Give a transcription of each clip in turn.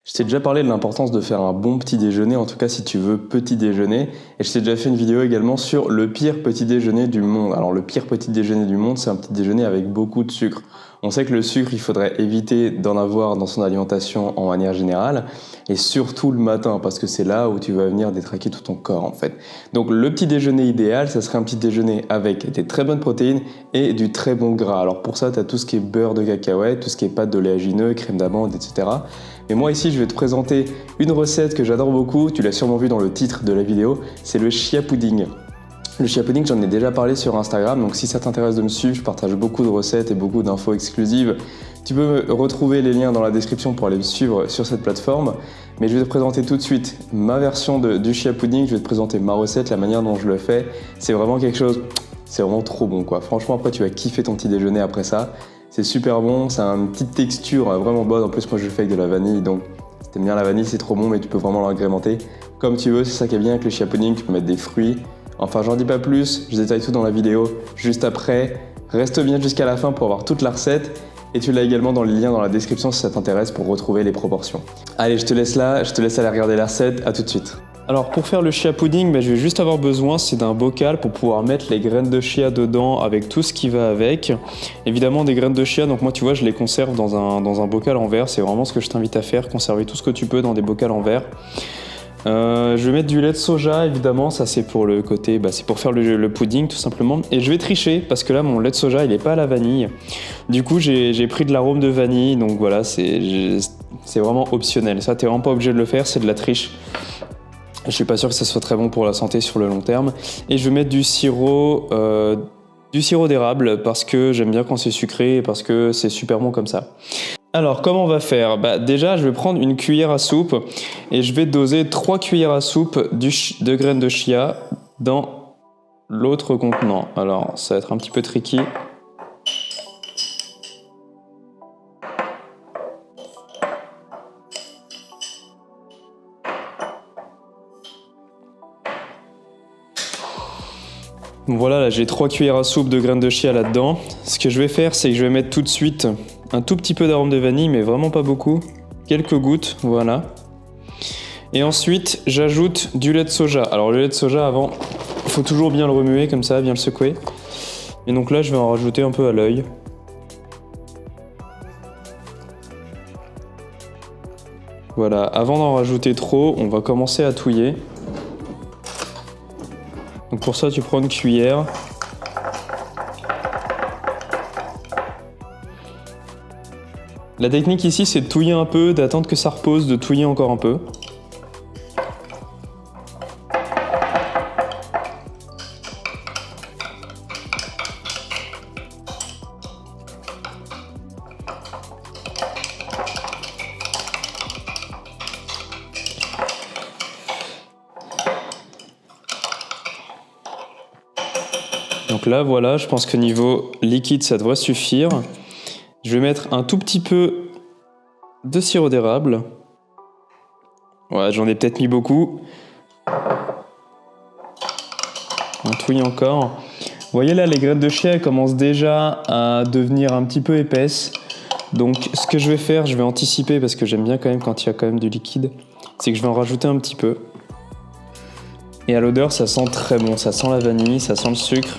Je t'ai déjà parlé de l'importance de faire un bon petit déjeuner, en tout cas si tu veux petit déjeuner. Et je t'ai déjà fait une vidéo également sur le pire petit déjeuner du monde. Alors le pire petit déjeuner du monde, c'est un petit déjeuner avec beaucoup de sucre. On sait que le sucre, il faudrait éviter d'en avoir dans son alimentation en manière générale. Et surtout le matin, parce que c'est là où tu vas venir détraquer tout ton corps en fait. Donc le petit déjeuner idéal, ça serait un petit déjeuner avec des très bonnes protéines et du très bon gras. Alors pour ça, tu as tout ce qui est beurre de cacahuète, tout ce qui est pâte d'oléagineux, crème d'amande, etc. Mais moi ici, je vais te présenter une recette que j'adore beaucoup, tu l'as sûrement vu dans le titre de la vidéo, c'est le chia pudding. Le chia pudding, j'en ai déjà parlé sur Instagram, donc si ça t'intéresse de me suivre, je partage beaucoup de recettes et beaucoup d'infos exclusives. Tu peux retrouver les liens dans la description pour aller me suivre sur cette plateforme. Mais je vais te présenter tout de suite ma version du chia pudding, je vais te présenter ma recette, la manière dont je le fais. C'est vraiment quelque chose, c'est vraiment trop bon quoi. Franchement, après tu vas kiffer ton petit déjeuner après ça. C'est super bon, ça a une petite texture vraiment bonne. En plus, moi je le fais avec de la vanille, donc si t'aimes bien la vanille, c'est trop bon, mais tu peux vraiment l'agrémenter comme tu veux. C'est ça qui est bien avec le chia pudding, tu peux mettre des fruits. Enfin, j'en dis pas plus, je détaille tout dans la vidéo juste après. Reste bien jusqu'à la fin pour avoir toute la recette. Et tu l'as également dans les liens dans la description si ça t'intéresse pour retrouver les proportions. Allez, je te laisse là, je te laisse aller regarder la recette, à tout de suite. Alors pour faire le chia pudding, je vais juste avoir besoin d'un bocal pour pouvoir mettre les graines de chia dedans avec tout ce qui va avec. Évidemment des graines de chia, donc moi tu vois je les conserve dans un bocal en verre, c'est vraiment ce que je t'invite à faire, conserver tout ce que tu peux dans des bocals en verre. Je vais mettre du lait de soja évidemment, ça c'est pour le côté, c'est pour faire le pudding tout simplement. Et je vais tricher parce que là mon lait de soja il est pas à la vanille. Du coup j'ai pris de l'arôme de vanille, donc voilà c'est vraiment optionnel. Ça t'es vraiment pas obligé de le faire, c'est de la triche. Je suis pas sûr que ça soit très bon pour la santé sur le long terme. Et je vais mettre du sirop d'érable parce que j'aime bien quand c'est sucré et parce que c'est super bon comme ça. Alors comment on va faire? Déjà je vais prendre une cuillère à soupe et je vais doser 3 cuillères à soupe de graines de chia dans l'autre contenant. Alors ça va être un petit peu tricky. Voilà, là j'ai 3 cuillères à soupe de graines de chia là-dedans. Ce que je vais faire, c'est que je vais mettre tout de suite un tout petit peu d'arôme de vanille, mais vraiment pas beaucoup. Quelques gouttes, voilà. Et ensuite, j'ajoute du lait de soja. Alors le lait de soja, avant, il faut toujours bien le remuer comme ça, bien le secouer. Et donc là, je vais en rajouter un peu à l'œil. Voilà, avant d'en rajouter trop, on va commencer à touiller. Donc pour ça, tu prends une cuillère. La technique ici, c'est de touiller un peu, d'attendre que ça repose, de touiller encore un peu. Donc là, voilà, je pense que niveau liquide, ça devrait suffire. Je vais mettre un tout petit peu de sirop d'érable. Ouais, j'en ai peut-être mis beaucoup. On touille encore. Vous voyez là, les graines de chia commencent déjà à devenir un petit peu épaisses. Donc ce que je vais faire, je vais anticiper parce que j'aime bien quand même quand il y a quand même du liquide, c'est que je vais en rajouter un petit peu. Et à l'odeur, ça sent très bon. Ça sent la vanille, ça sent le sucre.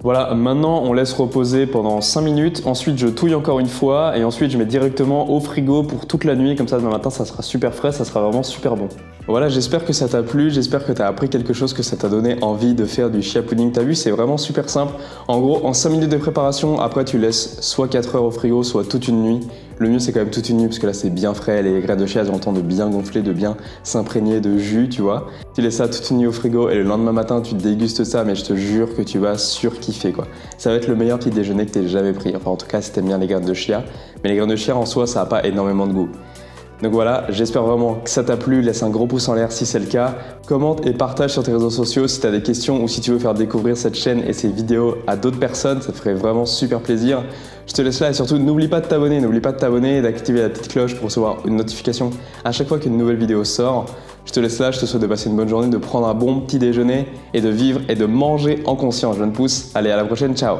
Voilà, maintenant on laisse reposer pendant 5 minutes, ensuite je touille encore une fois et ensuite je mets directement au frigo pour toute la nuit, comme ça demain matin ça sera super frais, ça sera vraiment super bon. Voilà, j'espère que ça t'a plu, j'espère que t'as appris quelque chose, que ça t'a donné envie de faire du chia pudding. T'as vu, c'est vraiment super simple. En gros, en 5 minutes de préparation, après tu laisses soit 4 heures au frigo, soit toute une nuit. Le mieux c'est quand même toute une nuit parce que là c'est bien frais, les graines de chia elles ont le temps de bien gonfler, de bien s'imprégner de jus, tu vois. Tu laisses ça toute une nuit au frigo et le lendemain matin tu dégustes ça, mais je te jure que tu vas surkiffer quoi. Ça va être le meilleur petit déjeuner que t'aies jamais pris, enfin en tout cas si t'aimes bien les graines de chia. Mais les graines de chia en soi ça n'a pas énormément de goût. Donc voilà, j'espère vraiment que ça t'a plu, laisse un gros pouce en l'air si c'est le cas, commente et partage sur tes réseaux sociaux si tu as des questions ou si tu veux faire découvrir cette chaîne et ces vidéos à d'autres personnes, ça te ferait vraiment super plaisir. Je te laisse là et surtout n'oublie pas de t'abonner et d'activer la petite cloche pour recevoir une notification à chaque fois qu'une nouvelle vidéo sort. Je te laisse là, je te souhaite de passer une bonne journée, de prendre un bon petit déjeuner et de vivre et de manger en conscience, jeune pousse. Allez, à la prochaine, ciao!